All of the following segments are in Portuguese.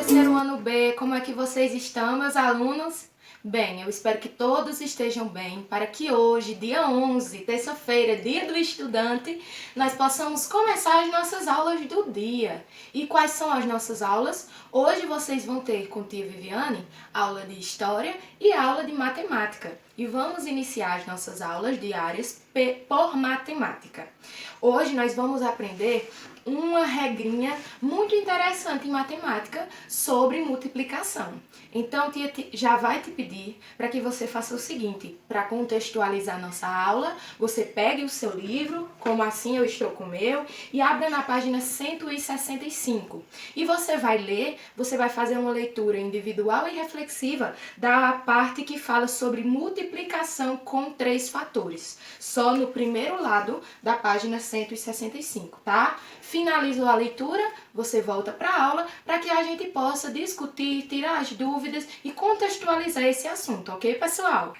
terceiro ano B, como é que vocês estão, meus alunos? Bem, eu espero que todos estejam bem, para que hoje, dia 11, terça-feira, dia do estudante, nós possamos começar as nossas aulas do dia. E quais são as nossas aulas? Hoje vocês vão ter com tia Viviane aula de História e aula de Matemática. E vamos iniciar as nossas aulas diárias por Matemática. Hoje nós vamos aprender uma regrinha muito interessante em matemática sobre multiplicação. Então, tia já vai te pedir para que você faça o seguinte, para contextualizar nossa aula, você pegue o seu livro, como assim eu estou com o meu, e abra na página 165. E você vai ler, você vai fazer uma leitura individual e reflexiva da parte que fala sobre multiplicação com 3 fatores. Só no primeiro lado da página 165, tá? Finalizou a leitura, você volta para a aula para que a gente possa discutir, tirar as dúvidas e contextualizar esse assunto, ok, pessoal?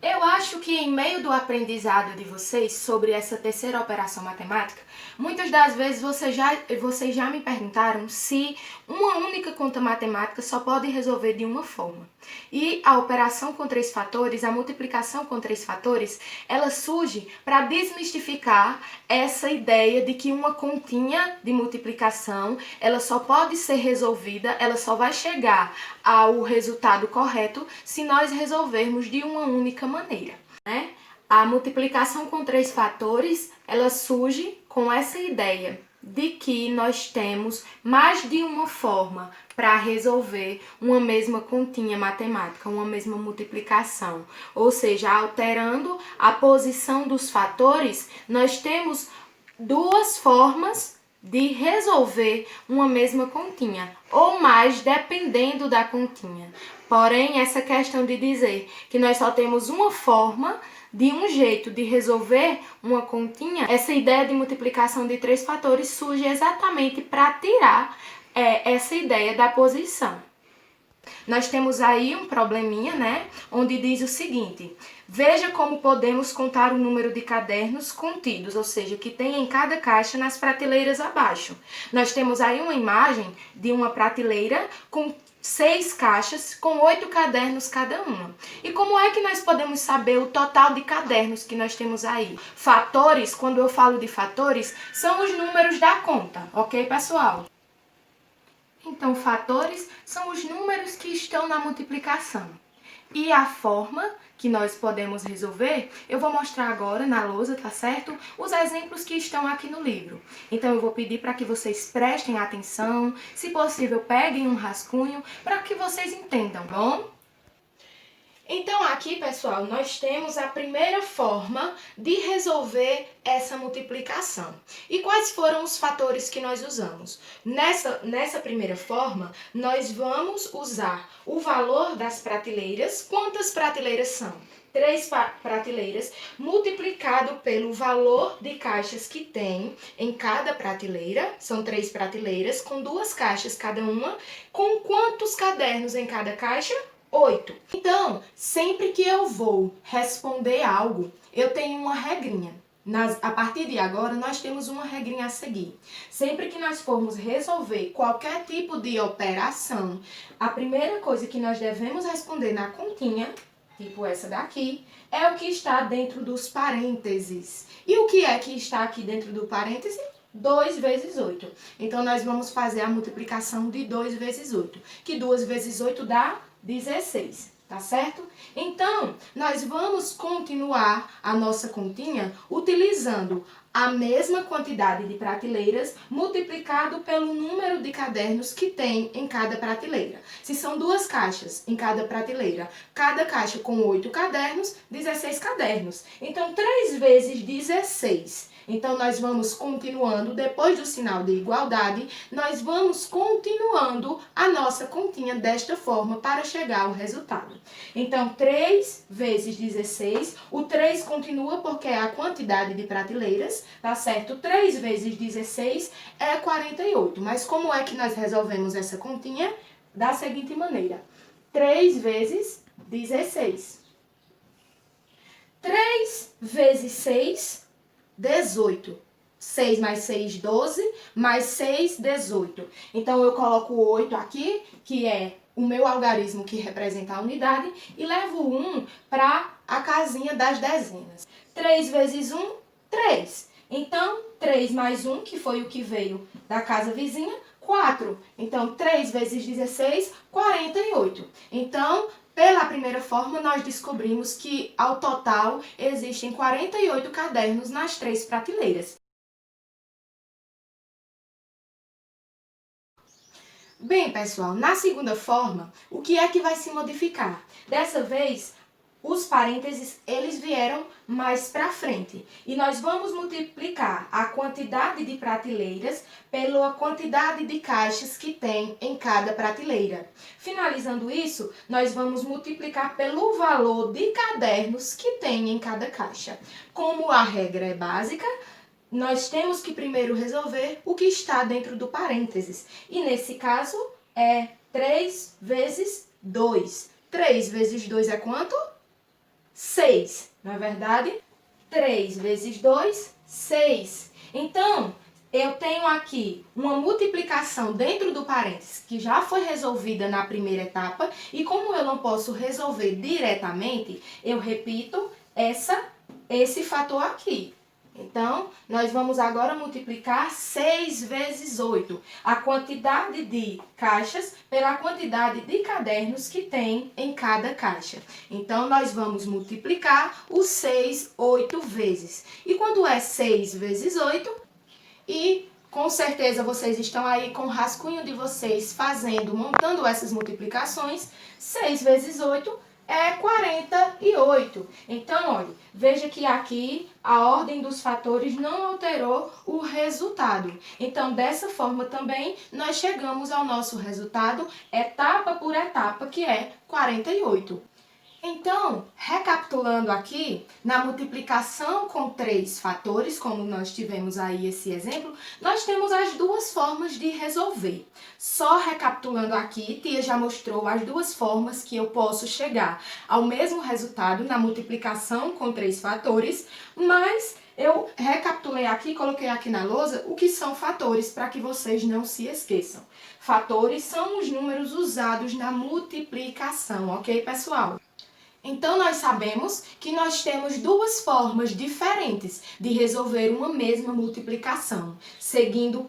Eu acho que em meio do aprendizado de vocês sobre essa terceira operação matemática, muitas das vezes vocês já me perguntaram se uma única conta matemática só pode resolver de uma forma. E a operação com 3 fatores, a multiplicação com 3 fatores, ela surge para desmistificar essa ideia de que uma continha de multiplicação, ela só pode ser resolvida, ela só vai chegar ao resultado correto se nós resolvermos de uma única maneira, né? A multiplicação com 3 fatores, ela surge com essa ideia de que nós temos mais de uma forma para resolver uma mesma continha matemática, uma mesma multiplicação. Ou seja, alterando a posição dos fatores, nós temos 2 formas de resolver uma mesma continha, ou mais, dependendo da continha. Porém, essa questão de dizer que nós só temos uma forma, de um jeito de resolver uma continha, essa ideia de multiplicação de 3 fatores surge exatamente para tirar essa ideia da posição. Nós temos aí um probleminha, né? Onde diz o seguinte: veja como podemos contar o número de cadernos contidos, ou seja, que tem em cada caixa nas prateleiras abaixo. Nós temos aí uma imagem de uma prateleira com 6 caixas com 8 cadernos cada uma. E como é que nós podemos saber o total de cadernos que nós temos aí? Fatores, quando eu falo de fatores, são os números da conta, ok, pessoal? Então, fatores são os números que estão na multiplicação. E a forma que nós podemos resolver, eu vou mostrar agora na lousa, tá certo? Os exemplos que estão aqui no livro. Então, eu vou pedir para que vocês prestem atenção, se possível, peguem um rascunho, para que vocês entendam, bom? Então, aqui, pessoal, nós temos a primeira forma de resolver essa multiplicação. E quais foram os fatores que nós usamos? Nessa primeira forma, nós vamos usar o valor das prateleiras. Quantas prateleiras são? 3 prateleiras multiplicado pelo valor de caixas que tem em cada prateleira. São 3 prateleiras com 2 caixas cada uma. Com quantos cadernos em cada caixa? 8. Então, sempre que eu vou responder algo, eu tenho uma regrinha. A partir de agora, nós temos uma regrinha a seguir. Sempre que nós formos resolver qualquer tipo de operação, a primeira coisa que nós devemos responder na continha, tipo essa daqui, é o que está dentro dos parênteses. E o que é que está aqui dentro do parêntese? 2 vezes 8. Então, nós vamos fazer a multiplicação de 2 vezes 8, que 2 vezes 8 dá 16, tá certo? Então, nós vamos continuar a nossa continha utilizando a mesma quantidade de prateleiras multiplicado pelo número de cadernos que tem em cada prateleira. Se são 2 caixas em cada prateleira, cada caixa com 8 cadernos, 16 cadernos. Então, 3 vezes 16. Então, nós vamos continuando, depois do sinal de igualdade, nós vamos continuando a nossa continha desta forma para chegar ao resultado. Então, 3 vezes 16, o 3 continua porque é a quantidade de prateleiras, tá certo? 3 vezes 16 é 48. Mas como é que nós resolvemos essa continha? Da seguinte maneira: 3 vezes 16. 3 vezes 6, 18. 6 mais 6, 12. mais 6, 18. Então, eu coloco o 8 aqui, que é o meu algarismo que representa a unidade, e levo o 1 para a casinha das dezenas. 3 vezes 1, 3. Então, 3 mais 1, que foi o que veio da casa vizinha, 4. Então, 3 vezes 16, 48. Então, pela primeira forma, nós descobrimos que, ao total, existem 48 cadernos nas 3 prateleiras. Bem, pessoal, na segunda forma, o que é que vai se modificar? Dessa vez, os parênteses, eles vieram mais para frente. E nós vamos multiplicar a quantidade de prateleiras pela quantidade de caixas que tem em cada prateleira. Finalizando isso, nós vamos multiplicar pelo valor de cadernos que tem em cada caixa. Como a regra é básica, nós temos que primeiro resolver o que está dentro do parênteses. E nesse caso é 3 vezes 2. 3 vezes 2 é quanto? 6, não é verdade? 3 vezes 2, 6. Então, eu tenho aqui uma multiplicação dentro do parênteses que já foi resolvida na primeira etapa. E como eu não posso resolver diretamente, eu repito esse fator aqui. Então, nós vamos agora multiplicar 6 vezes 8, a quantidade de caixas pela quantidade de cadernos que tem em cada caixa. Então, nós vamos multiplicar o 6 8 vezes. E quando é 6 vezes 8, e com certeza vocês estão aí com o rascunho de vocês montando essas multiplicações, 6 vezes 8 é 48. Então, olha, veja que aqui a ordem dos fatores não alterou o resultado. Então, dessa forma também, nós chegamos ao nosso resultado etapa por etapa, que é 48. Então, recapitulando aqui, na multiplicação com 3 fatores, como nós tivemos aí esse exemplo, nós temos as duas formas de resolver. Só recapitulando aqui, Tia já mostrou as duas formas que eu posso chegar ao mesmo resultado na multiplicação com 3 fatores, mas eu recapitulei aqui, coloquei aqui na lousa o que são fatores para que vocês não se esqueçam. Fatores são os números usados na multiplicação, ok, pessoal? Então, nós sabemos que nós temos duas formas diferentes de resolver uma mesma multiplicação, seguindo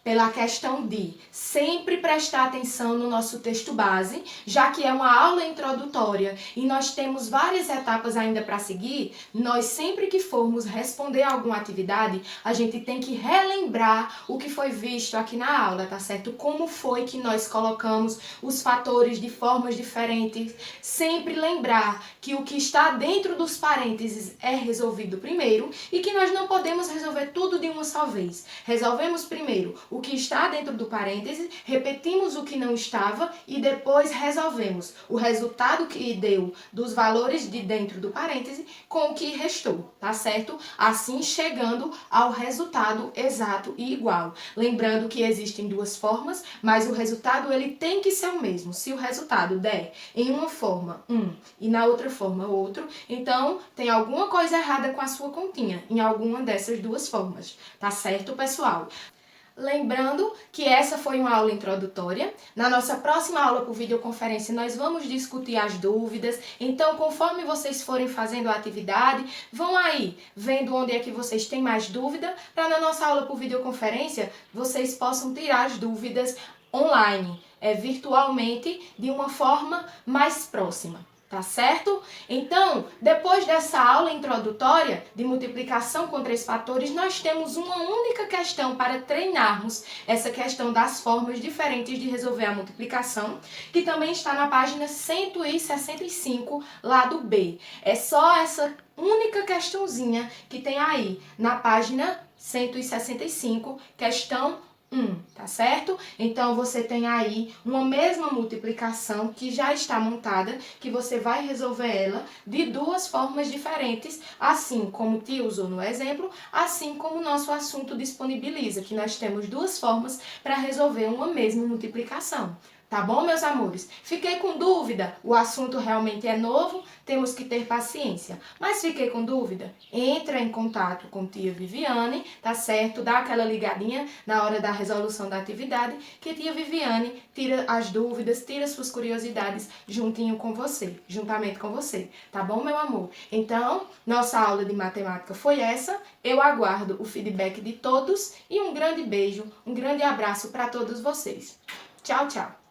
pela questão de sempre prestar atenção no nosso texto base, já que é uma aula introdutória e nós temos várias etapas ainda para seguir. Nós sempre que formos responder alguma atividade, a gente tem que relembrar o que foi visto aqui na aula, tá certo? Como foi que nós colocamos os fatores de formas diferentes. Sempre lembrar que o que está dentro dos parênteses é resolvido primeiro e que nós não podemos resolver tudo de uma só vez. Resolvemos primeiro o que está dentro do parêntese, repetimos o que não estava e depois resolvemos o resultado que deu dos valores de dentro do parêntese com o que restou, tá certo? Assim chegando ao resultado exato e igual. Lembrando que existem duas formas, mas o resultado ele tem que ser o mesmo. Se o resultado der em uma forma e na outra forma outro, então tem alguma coisa errada com a sua continha em alguma dessas duas formas, tá certo, pessoal? Lembrando que essa foi uma aula introdutória. Na nossa próxima aula por videoconferência nós vamos discutir as dúvidas. Então, conforme vocês forem fazendo a atividade, vão aí vendo onde é que vocês têm mais dúvida, para na nossa aula por videoconferência vocês possam tirar as dúvidas online, virtualmente, de uma forma mais próxima. Tá certo? Então, depois dessa aula introdutória de multiplicação com 3 fatores, nós temos uma única questão para treinarmos essa questão das formas diferentes de resolver a multiplicação, que também está na página 165, lado B. É só essa única questãozinha que tem aí na página 165, questão 1, tá certo? Então, você tem aí uma mesma multiplicação que já está montada, que você vai resolver ela de duas formas diferentes, assim como o tio usou no exemplo, assim como o nosso assunto disponibiliza, que nós temos duas formas para resolver uma mesma multiplicação. Tá bom, meus amores? Fiquei com dúvida? O assunto realmente é novo, temos que ter paciência. Mas fiquei com dúvida? Entra em contato com tia Viviane, tá certo? Dá aquela ligadinha na hora da resolução da atividade, que tia Viviane tira as dúvidas, tira suas curiosidades juntinho com você, juntamente com você. Tá bom, meu amor? Então, nossa aula de matemática foi essa. Eu aguardo o feedback de todos e um grande beijo, um grande abraço para todos vocês. Tchau, tchau!